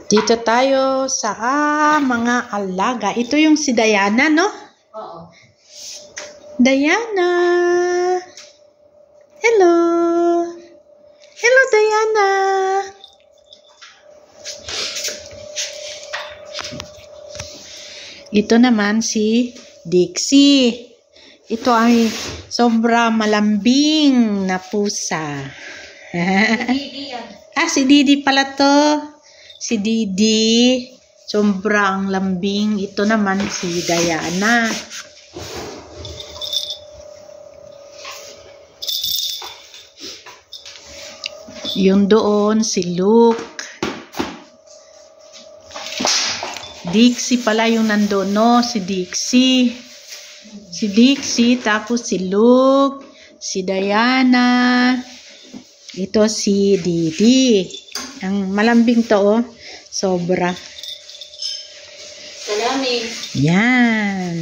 Dito tayo sa mga alaga. Ito yung si Diana, no? Oo. Diana! Hello! Hello, Diana! Ito naman si Dixie. Ito ay sobra malambing na pusa. Didi yan. Si Didi pala to. Si Didi, sobrang lambing. Ito naman si Diana. Yung doon, si Luke. Dixie pala yung nandoon, no? Si Dixie. Si Dixie, tapos si Luke, si Diana. Ito si Didi. Ang malambing to, oh. Sobra. Salamin. Yan.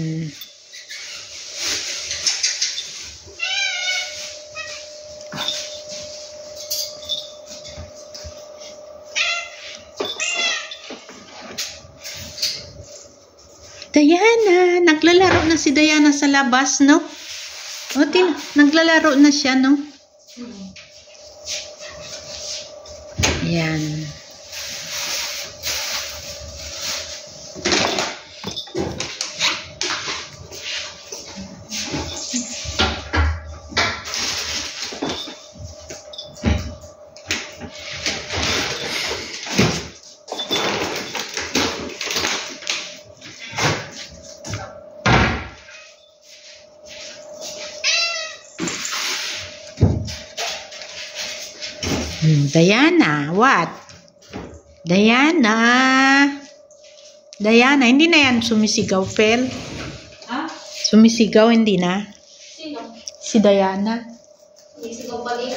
Diana, naglalaro na si Diana sa labas, no? O, naglalaro na siya, no? Yan. Diana, what? Diana. Diana, hindi na yan sumisigaw, Fel. Ha? Sumisigaw, hindi na. Sino? Si Diana. Sumisigaw ba din?